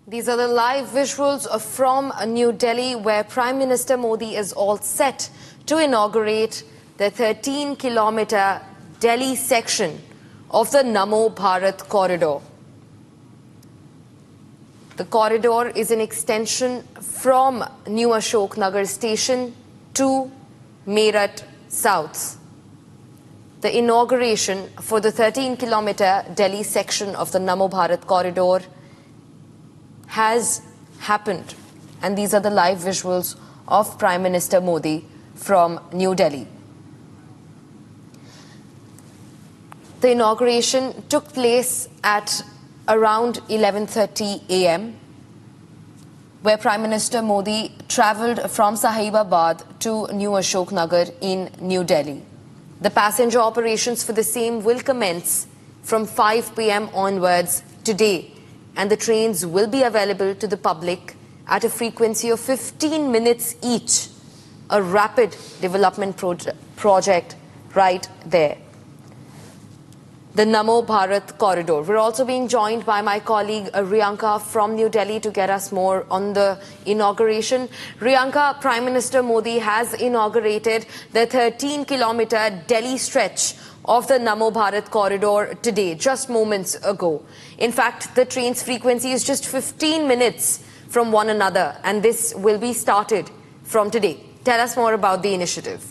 These are the live visuals from New Delhi, where Prime Minister Modi is all set to inaugurate the 13-kilometer Delhi section of the Namo Bharat corridor. The corridor is an extension from New Ashok Nagar station to Meerut South. The inauguration for the 13-kilometer Delhi section of the Namo Bharat corridor has happened, and these are the live visuals of Prime Minister Modi from New Delhi. The inauguration took place at around 11:30 a.m., where Prime Minister Modi travelled from Sahibabad to New Ashok Nagar in New Delhi. The passenger operations for the same will commence from 5 p.m. onwards today, and the trains will be available to the public at a frequency of 15 minutes each, a rapid development project right there. The Namo Bharat corridor. We're also being joined by my colleague Riyanka from New Delhi to get us more on the inauguration. Riyanka, Prime Minister Modi has inaugurated the 13-kilometer Delhi stretch of the Namo Bharat corridor today, just moments ago. In fact, the train's frequency is just 15 minutes from one another, and this will be started from today. Tell us more about the initiative.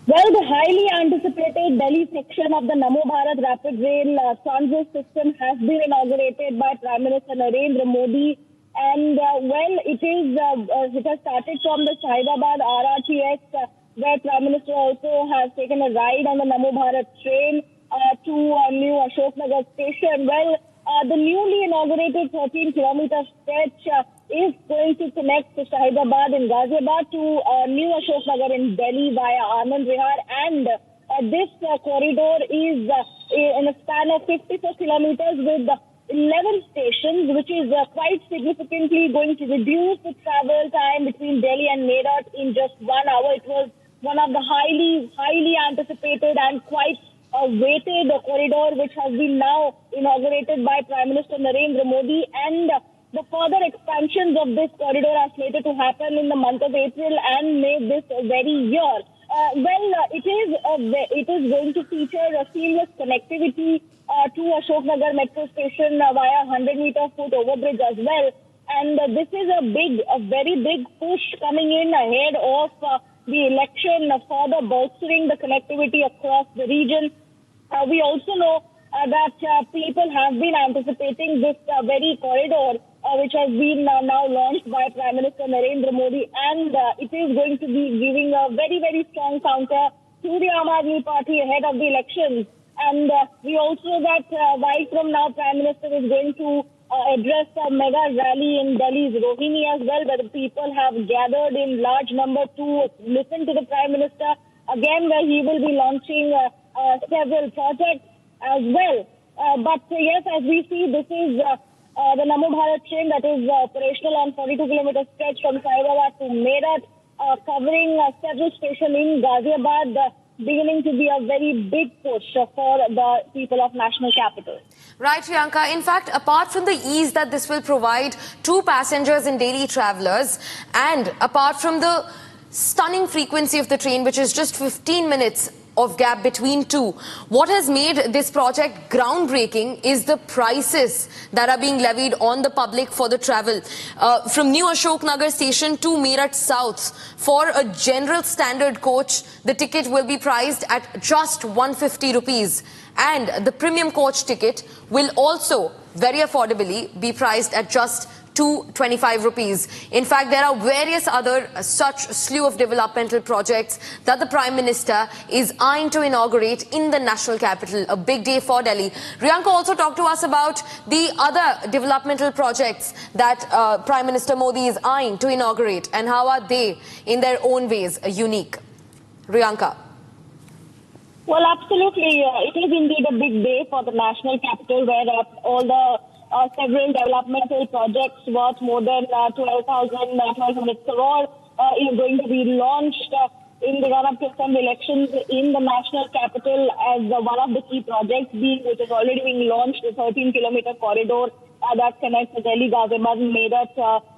Well, the highly anticipated Delhi section of the Namo Bharat Rapid Rail Transit System has been inaugurated by Prime Minister Narendra Modi. And, it has started from the Sahibabad RRTS, where Prime Minister also has taken a ride on the Namo Bharat train to New Ashok Nagar station. Well, the newly inaugurated 13-kilometer stretch is going to connect Sahibabad and Ghaziabad to New Ashok Nagar in Delhi via Anand Vihar, and this corridor is in a span of 54 kilometers with 11 stations, which is quite significantly going to reduce the travel time between Delhi and Meerut in just 1 hour. It was one of the highly anticipated and quite awaited corridor, which has been now inaugurated by Prime Minister Narendra Modi, and the further expansions of this corridor are slated to happen in the month of April and May this very year. It is going to feature a seamless connectivity to Ashok Nagar metro station via 100-meter foot overbridge as well. And this is a very big push coming in ahead of the election, further bolstering the connectivity across the region. We also know that people have been anticipating this very corridor, which has been now launched by Prime Minister Narendra Modi, and it is going to be giving a very, very strong counter to the Aam Aadmi Party ahead of the elections. And we also know that right from now, Prime Minister is going to address a mega rally in Delhi's Rohini as well, where the people have gathered in large number to listen to the Prime Minister, again where he will be launching several projects as well. But yes, as we see, this is the Namo Bharat train that is operational on 42-kilometer stretch from Sahibabad to Meerut, covering several stations in Ghaziabad, beginning to be a very big push for the people of national capital. Right, Priyanka. In fact, apart from the ease that this will provide to passengers and daily travellers, and apart from the stunning frequency of the train, which is just 15 minutes of gap between two, what has made this project groundbreaking is the prices that are being levied on the public for the travel. From New Ashok Nagar station to Meerut South, for a general standard coach, the ticket will be priced at just 150 rupees. And the premium coach ticket will also very affordably be priced at just 225 rupees. In fact, there are various other such slew of developmental projects that the Prime Minister is eyeing to inaugurate in the national capital. A big day for Delhi. Riyanka also talked to us about the other developmental projects that Prime Minister Modi is eyeing to inaugurate, and how are they in their own ways unique. Riyanka. Well, absolutely. It is indeed a big day for the national capital, where all the several developmental projects worth more than 12,100 crore is going to be launched in the run-up to some elections in the national capital as one of the key projects which is already being launched, the 13-kilometer corridor that connects Delhi, Ghaziabad, Meerut,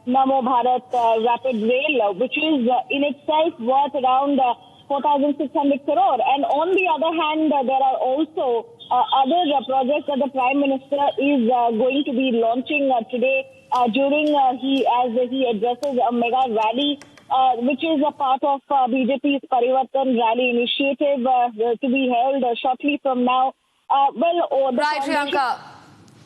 Namo Bharat Rapid Rail, which is in itself worth around 4,600 crore. And on the other hand, there are also other projects that the Prime Minister is going to be launching today during as he addresses a mega rally, which is a part of BJP's Parivartan Rally initiative to be held shortly from now. Right, Priyanka.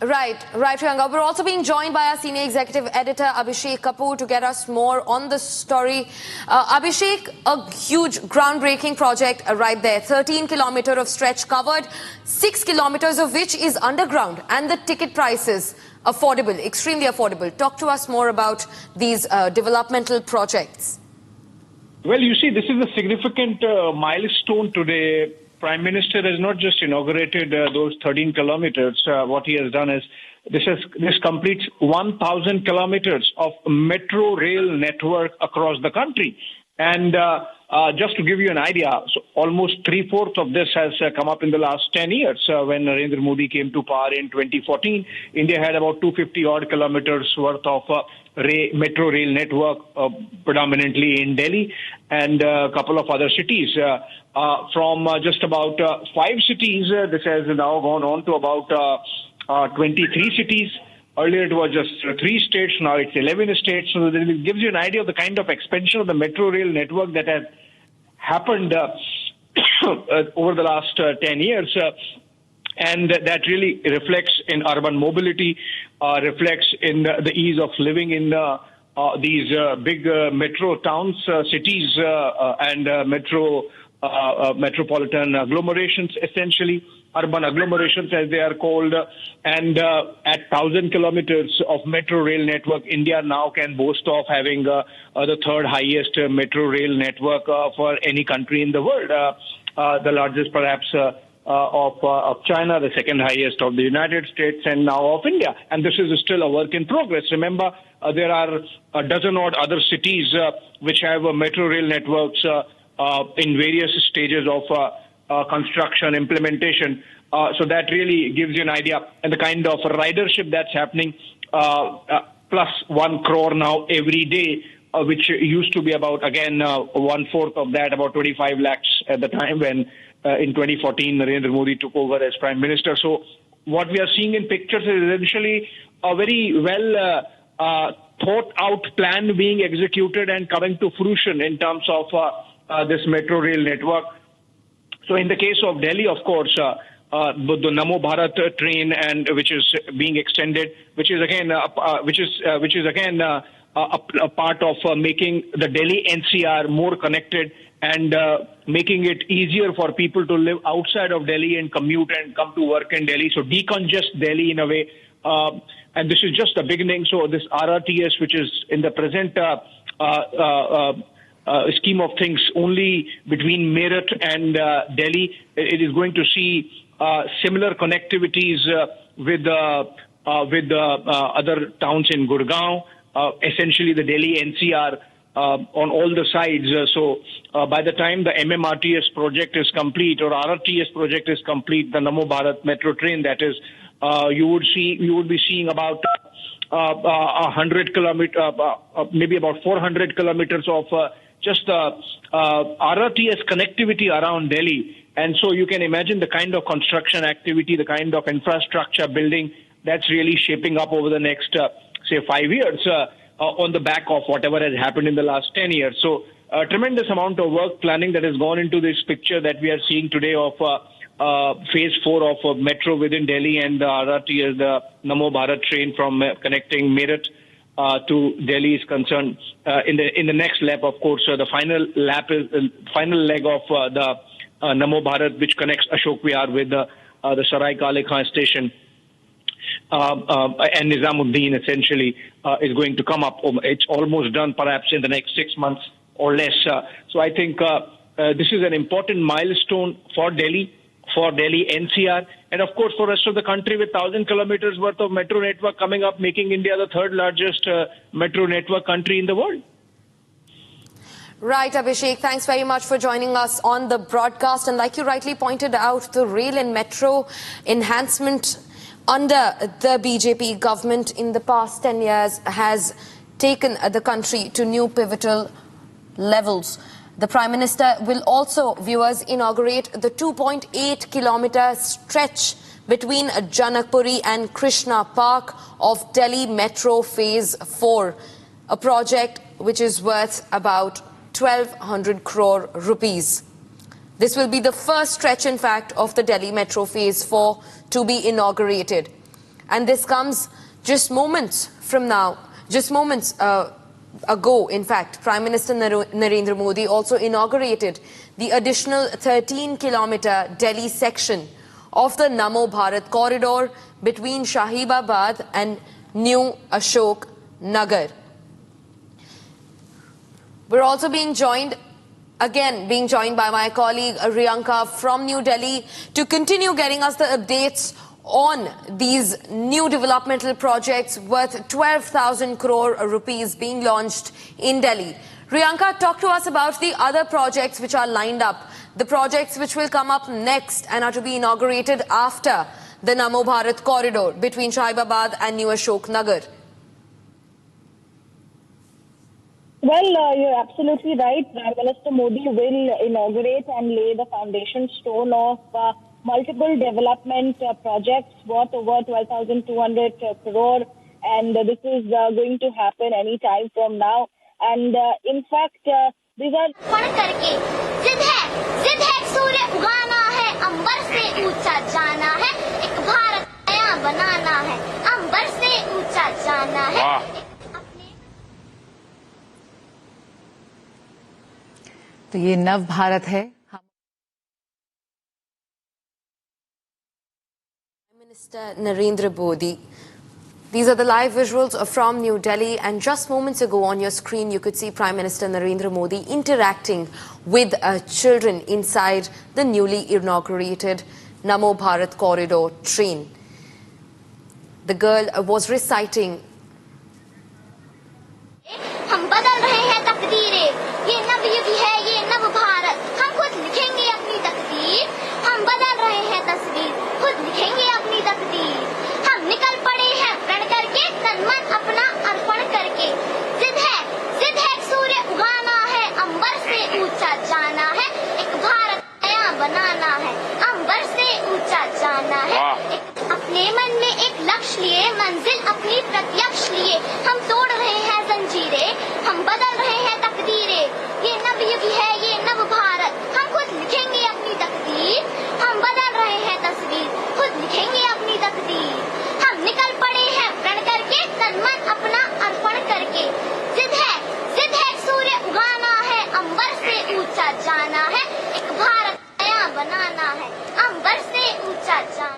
Right, Priyanka. We're also being joined by our senior executive editor, Abhishek Kapoor, to get us more on this story. Abhishek, a huge groundbreaking project right there. 13 kilometers of stretch covered, 6 kilometers of which is underground, and the ticket prices affordable, extremely affordable. Talk to us more about these developmental projects. Well, you see, this is a significant milestone today. Prime Minister has not just inaugurated those 13 kilometers. What he has done is this completes 1,000 kilometers of metro rail network across the country. And just to give you an idea, so almost 3/4 of this has come up in the last 10 years. When Narendra Modi came to power in 2014, India had about 250 odd kilometers worth of metro rail network, predominantly in Delhi and a couple of other cities. From just about 5 cities, this has now gone on to about 23 cities. Earlier it was just 3 states, now it's 11 states. So it gives you an idea of the kind of expansion of the metro rail network that has happened over the last 10 years. And that really reflects in urban mobility, reflects in the ease of living in these big metro towns, cities, and metropolitan agglomerations, essentially. Urban agglomerations, as they are called, and at 1,000 kilometers of metro rail network, India now can boast of having the 3rd highest metro rail network for any country in the world. The largest, perhaps, of China, the 2nd highest of the United States, and now of India. And this is still a work in progress. Remember, there are a dozen odd other cities which have metro rail networks in various stages of construction, implementation. So that really gives you an idea and the kind of ridership that's happening, plus 1 crore now every day, which used to be about, again, 1/4 of that, about 25 lakhs at the time when in 2014 Narendra Modi took over as Prime Minister. So what we are seeing in pictures is essentially a very well thought out plan being executed and coming to fruition in terms of this metro rail network. So in the case of Delhi, of course, the Namo Bharat train, and which is being extended, which is again a part of making the Delhi NCR more connected and making it easier for people to live outside of Delhi and commute and come to work in Delhi. So decongest Delhi in a way. And this is just the beginning. So this RRTS, which is in the present scheme of things only between Meerut and Delhi, it is going to see similar connectivities with other towns in Gurgaon, essentially the Delhi NCR on all the sides. So by the time the MMRTS project is complete or RRTS project is complete, the Namo Bharat metro train, that is, you would be seeing about 100 kilometers, maybe about 400 kilometers of just RRTS connectivity around Delhi. And so you can imagine the kind of construction activity, the kind of infrastructure building that's really shaping up over the next, say, 5 years on the back of whatever has happened in the last 10 years. So a tremendous amount of work planning that has gone into this picture that we are seeing today of phase 4 of metro within Delhi and the RRTS, the Namo Bharat train from connecting Meerut to Delhi is concerned. In the next lap, of course, the final leg of the Namo Bharat, which connects Ashok Vihar with the Sarai Kale Khan station and Nizamuddin, essentially, is going to come up. It's almost done, perhaps in the next 6 months or less. So I think this is an important milestone for Delhi NCR, and of course for the rest of the country, with 1,000 kilometers worth of metro network coming up, making India the 3rd largest metro network country in the world. Right, Abhishek, thanks very much for joining us on the broadcast. And like you rightly pointed out, the rail and metro enhancement under the BJP government in the past 10 years has taken the country to new pivotal levels. The Prime Minister will also, viewers, inaugurate the 2.8-kilometer stretch between Janakpuri and Krishna Park of Delhi Metro Phase 4, a project which is worth about 1,200 crore rupees. This will be the first stretch, in fact, of the Delhi Metro Phase 4 to be inaugurated. And this comes just moments from now, ago, in fact. Prime Minister Narendra Modi also inaugurated the additional 13-kilometer Delhi section of the Namo Bharat corridor between Shahibabad and New Ashok Nagar. We're also being joined by my colleague Riyanka from New Delhi to continue getting us the updates on these new developmental projects worth 12,000 crore rupees being launched in Delhi. Riyanka, talk to us about the other projects which are lined up, the projects which will come up next and are to be inaugurated after the Namo Bharat corridor between Shahibabad and New Ashok Nagar. Well, you're absolutely right. Prime Minister Modi will inaugurate and lay the foundation stone of multiple development projects worth over 12,200 crore. And this is going to happen any time from now. And in fact, these are... तो ये नव भारत है. Prime Minister Narendra Modi. These are the live visuals from New Delhi, and just moments ago on your screen you could see Prime Minister Narendra Modi interacting with children inside the newly inaugurated Namo Bharat corridor train. The girl was reciting. हम बदल रहे हैं तकदीरें, ये नव युग है, ये नव भारत, हम खुद लिखेंगे अपनी तकदीर, हम बदल रहे हैं तस्वीर, खुद लिखेंगे अपनी तकदीर, हम निकल पड़े हैं प्रण करके, तन मन अपना अर्पण करके, जिद है सूर्य उगाना है, अंबर से ऊंचा जाना है, एक भारत नया बनाना है, अंबर से ऊंचा जाना है, अपने मन में एक लक्ष्य लिए, मंजिल अपनी प्रत्यक्ष लिए, हम तोड़ रहे हैं जंजीरें, हम बदल रहे हैं तकदीरें, ये नव युग है, ये नव भारत, हम खुद लिखेंगे अपनी तकदीर, हम बदल रहे हैं तस्वीर, खुद लिखेंगे अपनी तकदीर, हम निकल पड़े हैं प्रण करके, तन मन अपना अर्पण करके, जिद है सूर्य उगाना है, अंबर से ऊंचा जाना है, एक भारत नया बनाना है, अंबर से ऊंचा जाना.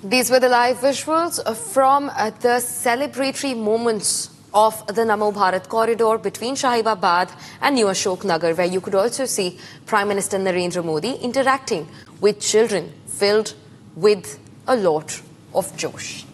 These were the live visuals from the celebratory moments of the Namo Bharat corridor between Shahibabad and New Ashok Nagar, where you could also see Prime Minister Narendra Modi interacting with children filled with a lot of josh.